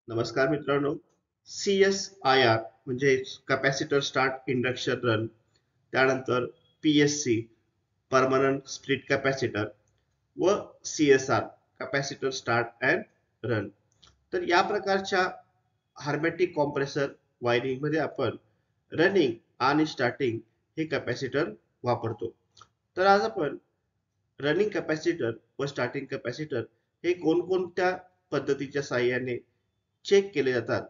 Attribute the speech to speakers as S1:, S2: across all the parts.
S1: नमस्कार मित्रांनो. CSIR म्हणजे कॅपॅसिटर स्टार्ट इंडक्शन रन, त्यानंतर PSC परमनंट स्प्लिट कॅपॅसिटर व CSR capacitor start and run. तर या प्रकारच्या हार्मेटिक कॉम्प्रेसर वायरिंग मध्ये आपण रनिंग आणि स्टार्टिंग हे कॅपॅसिटर वापरतो. तर आज आपण रनिंग कॅपॅसिटर व स्टार्टिंग कॅपॅसिटर हे कोणकोणत्या पद्धतीच्या साहाय्याने चेक केले जातात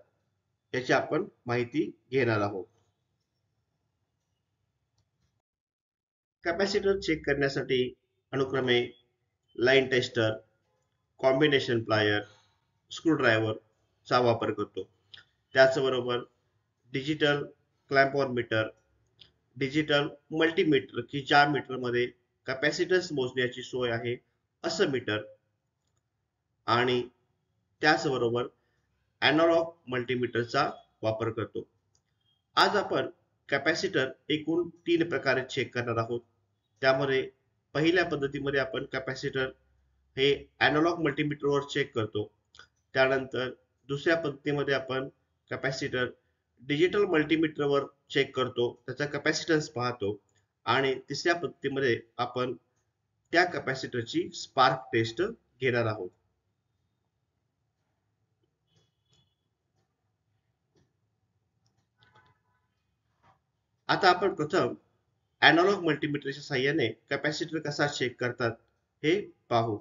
S1: याची आपण माहिती घेणार आहोत. कॅपॅसिटर चेक करण्यासाठी अनुक्रमे line tester, combination plier, screwdriver चा वापर करतो. त्याचबरोबर डिजिटल क्लॅम्पॉर मीटर, डिजिटल मल्टीमीटर की ज्या मीटरमध्ये कॅपॅसिटन्स मोजण्याची सोय आहे असं मीटर, आणि त्याचबरोबर एनालॉग मल्टीमीटरचा वापर करतो. आज आपण कॅपॅसिटर एकूण 3 प्रकारे चेक करणार आहोत. त्यामध्ये पहिल्या पद्धतीमध्ये आपण कॅपॅसिटर हे एनालॉग मल्टीमीटरवर चेक करतो. त्यानंतर दुसऱ्या पद्धतीमध्ये आपण कॅपॅसिटर डिजिटल मल्टीमीटरवर चेक करतो, त्याचा कॅपॅसिटन्स पाहतो. आणि तिसऱ्या पद्धतीमध्ये आपण त्या कॅपॅसिटरची स्पार्क टेस्ट घेणार आहोत. आता आपण प्रथम एनालॉग मल्टीमीटरच्या साहाय्याने कॅपॅसिटर कसा चेक करतात हे पाहू.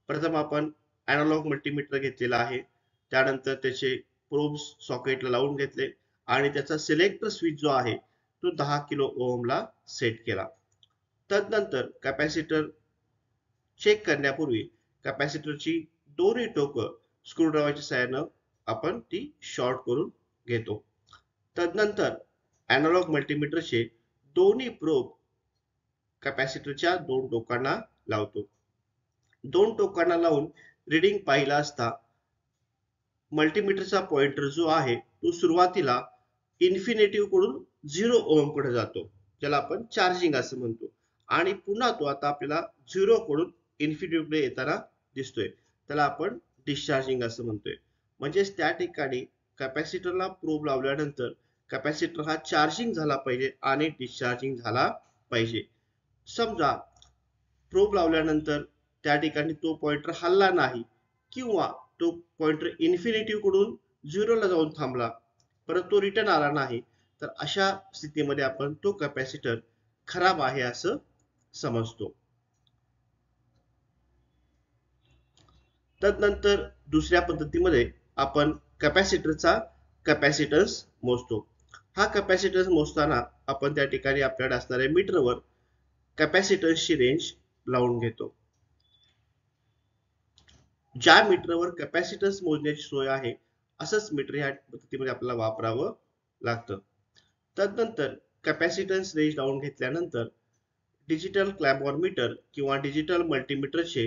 S1: प्रथम आपण एनालॉग मल्टीमीटर घेतलेला आहे. त्यानंतर त्याचे प्रोब्स सॉकेटला लावून घेतले आणि त्याचा सिलेक्टर स्विच जो आहे तो 10 किलो ओहमला सेट केला. तदनंतर कॅपॅसिटर चेक करण्यापूर्वी कॅपॅसिटरची दोन्ही टोकं स्क्रूड्रायव्हरच्या साहाय्याने आपण ती शॉर्ट करून घेतो. तदनंतर एनालॉग मल्टीमीटरचे दोन्ही प्रोब कॅपॅसिटरच्या दोन टोकांना लावतो. दोन टोकांना लावून रीडिंग पाहिला असता मल्टीमीटरचा पॉइंटर जो आहे तो सुरुवातीला इन्फिनिटिव्ह कडून 0 ओहम कडे जातो, ज्याला आपण चार्जिंग असं म्हणतो. आणि पुन्हा तो आता आपल्याला 0 कडून इन्फिनिटिव्ह कडे येताना दिसतोय, त्याला आपण डिस्चार्जिंग असं म्हणतोय. म्हणजेच त्या ठिकाणी कॅपॅसिटरला प्रोब लावल्यानंतर कॅपॅसिटर हा चार्जिंग झाला पाहिजे आणि डिस्चार्जिंग झाला पाहिजे. समजा प्रोब लावल्यानंतर त्या ठिकाणी तो पॉइंटर हलला नाही किंवा तो पॉइंटर इन्फिनिटिव्ह कडून 0 ला जाऊन थांबला, परत तो रिटर्न आला नाही, तर अशा स्थितीमध्ये आपण तो कॅपॅसिटर खराब आहे असं समजतो. तदनंतर दुसऱ्या पद्धतीमध्ये आपण कॅपॅसिटरचा कॅपॅसिटन्स मोजतो. हा कॅपॅसिटन्स मोजताना आपण त्या ठिकाणी आपल्याकडे असणाऱ्या मीटरवर कॅपॅसिटन्सची रेंज लावून घेतो. ज्या मीटरवर कॅपॅसिटन्स मोजण्याची सोय आहे असंच मीटर ह्या पद्धतीमध्ये आपल्याला वापरावं लागतं. तदनंतर कॅपॅसिटन्स रेंज लावून घेतल्यानंतर डिजिटल क्लॅम्पॉर मीटर किंवा डिजिटल मल्टीमीटरचे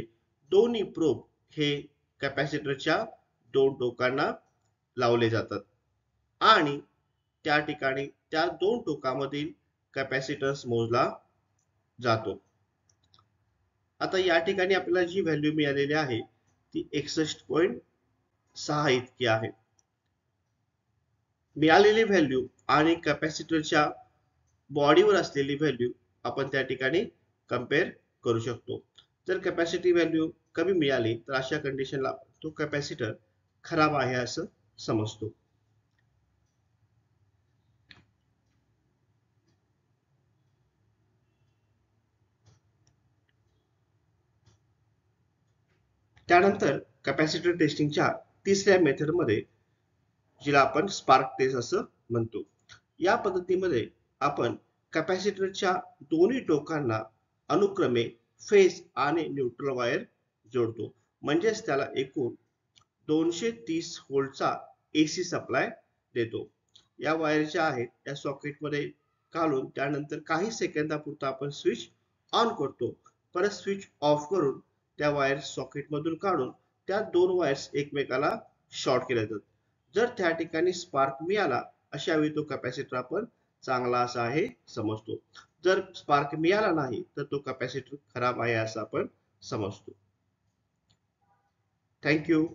S1: दोन्ही प्रोब हे कॅपॅसिटरच्या दोन टोकांना लावले जातात आणि त्या ठिकाणी त्या दोन टोकामधील कॅपॅसिटन्स मोजला जातो. आता या ठिकाणी आपल्याला जी व्हॅल्यू मिळालेली आहे ती 61.6 इतकी आहे. मिळालेली व्हॅल्यू आणि कॅपॅसिटरच्या बॉडीवर असलेली व्हॅल्यू आपण त्या ठिकाणी कम्पेअर करू शकतो. जर कॅपॅसिटी व्हॅल्यू कमी मिळाली तर अशा कंडिशनला तो कॅपॅसिटर खराब आहे असं समजतो. त्यानंतर कॅपॅसिटर टेस्टिंगच्या तिसऱ्या मेथडमध्ये, जिला आपण स्पार्क टेस्ट असं म्हणतो, या पद्धतीमध्ये आपण कॅपॅसिटरच्या दोन्ही टोकांना अनुक्रमे फेज आणि न्यूट्रल वायर जोडतो. म्हणजेच त्याला एकूण 230 व्होल्टचा AC सप्लाय देतो. या वायर ज्या आहेत त्या सॉकेटमध्ये घालून त्यानंतर काही सेकंदापुरता आपण स्विच ऑन करतो, परत स्विच ऑफ करून त्या वायर सॉकेटमधून काढून त्या दोन वायर्स एकमेकाला शॉर्ट केल्या जातात. जर त्या ठिकाणी स्पार्क मिळाला अशा वेळी तो कॅपॅसिटर आपण चांगला असा आहे समजतो. जर स्पार्क मिळाला नाही तर तो कॅपॅसिटर खराब आहे असं आपण समजतो. थँक्यू.